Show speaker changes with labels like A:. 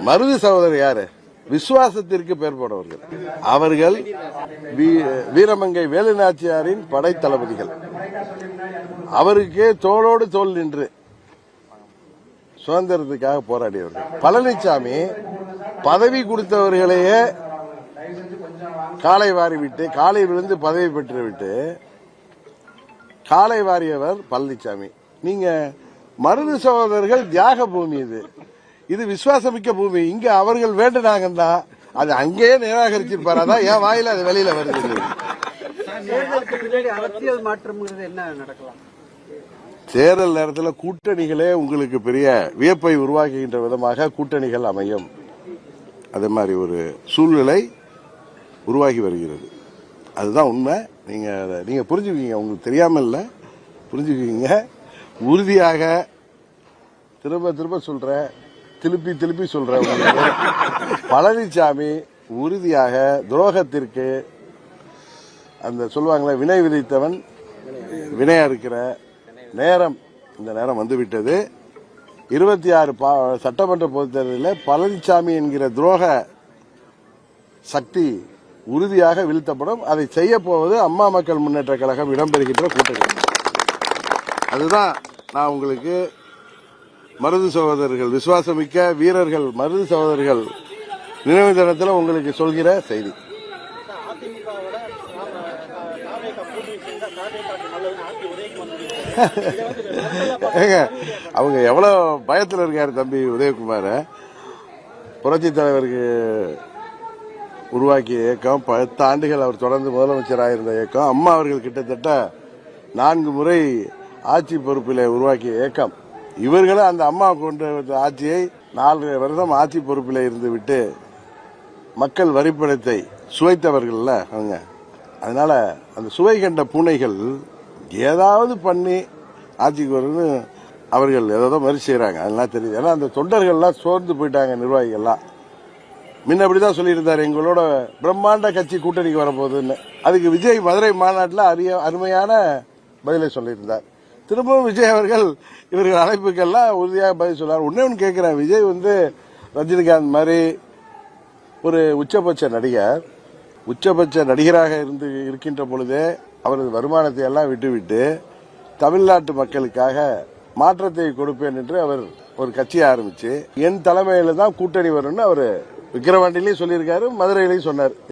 A: மருது சகோதரர் யாரு? விசுவாசத்திற்கு பெயர் போனவர்கள். அவர்கள் வீரமங்கை வேலுநாச்சியாரின் படை தளபதிகள். அவருக்கு தோளோடு தோள் நின்று சுதந்திரத்துக்காக போராடியவர்கள். பழனிசாமி பதவி கொடுத்தவர்களையே காலை வாரி விட்டு, காலை விழுந்து பதவி பெற்றுவிட்டு காலை வாரியவர் பழனிசாமி. நீங்க மருது சகோதரர்கள் தியாக பூமி, இது விசுவாசமிக்க பூமி. இங்க அவர்கள் வேண்டுனாங்கன்னா அது அங்கேயே நிராகரிச்சிருப்பாரு. அதான் என் வாயில அது வெளியில வருது.
B: அரசியல் மாற்றம் என்ன நடக்கலாம்?
A: தேர்தல் நேரத்தில் கூட்டணிகளே உங்களுக்கு பெரிய வியப்பை உருவாக்குகின்ற விதமாக கூட்டணிகள் அமையும். அதே மாதிரி ஒரு சூழ்நிலை உருவாகி வருகிறது. அதுதான் உண்மை. நீங்க புரிஞ்சுக்குவீங்க. உங்களுக்கு தெரியாம இல்ல, புரிஞ்சுக்குவீங்க. உறுதியாக திரும்ப திரும்ப சொல்றேன், திருப்பி சொல்றேன். பழனிசாமி உறுதியாக துரோகத்திற்கு அந்த சொல்லுவாங்களே, வினை விதைத்தவன் வினையா இருக்கிற நேரம், இந்த நேரம் வந்துவிட்டது. 26 சட்டமன்ற பொதுத் தேர்தலில் பழனிசாமி என்கிற துரோக சக்தி உறுதியாக வீழ்த்தப்படும். அதை செய்ய போவது அம்மா மக்கள் முன்னேற்ற கழகம் இடம்பெறுகின்ற கூட்டணி. அதுதான் நான் உங்களுக்கு மருது சகோதரர்கள், விசுவாசமிக்க வீரர்கள் மருது சகோதரர்கள் நினைவு தினத்தில் உங்களுக்கு சொல்கிற செய்தி. அவங்க எவ்வளவு பயத்தில் இருக்காரு தம்பி உதயகுமார். புரட்சி தலைவருக்கு உருவாக்கிய இயக்கம், 10 ஆண்டுகள் அவர் தொடர்ந்து முதலமைச்சராக இருந்த இயக்கம், அம்மா அவர்கள் கிட்டத்தட்ட 4 முறை ஆட்சி பொறுப்பில் உருவாக்கிய இயக்கம். இவர்களும் அந்த அம்மா கொண்ட ஆட்சியை 4 வருடம் ஆட்சி பொறுப்பில் இருந்து விட்டு மக்கள் வரிப்பணத்தை சுவைத்தவர்கள் அவங்க. அதனால அந்த சுவை கண்ட பூனைகள் ஏதாவது பண்ணி ஆட்சிக்கு வரும்னு அவர்கள் ஏதோ மாதிரி செய்யறாங்க. அதெல்லாம் தெரியுது. ஏன்னா அந்த தொண்டர்கள்லாம் சோர்ந்து போயிட்டாங்க. நிர்வாகிகள்லாம் முன்ன அப்படிதான் சொல்லியிருந்தாரு, எங்களோட பிரம்மாண்ட கட்சி கூட்டணிக்கு வரப்போகுதுன்னு. அதுக்கு விஜய் மதுரை மாநாட்டில் அருமையான பதிலை சொல்லியிருந்தார். திரும்பவும் விஜய் அவர்கள் இவர்கள் அழைப்புக்கெல்லாம் உறுதியாக பதில் சொன்னார். ஒன்னு கேட்கிறேன், விஜய் ரஜினிகாந்த் மாதிரி ஒரு உச்சபட்ச நடிகர், உச்சபட்ச நடிகராக இருக்கின்ற பொழுதே அவரது வருமானத்தை எல்லாம் விட்டுவிட்டு தமிழ்நாட்டு மக்களுக்காக மாற்றத்தை கொடுப்பேன் என்று அவர் ஒரு கட்சியை ஆரம்பிச்சு என் தலைமையில தான் கூட்டணி வரும்னு அவர் விக்கிரவாண்டிலையும் சொல்லியிருக்காரு, மதுரையிலையும் சொன்னார்.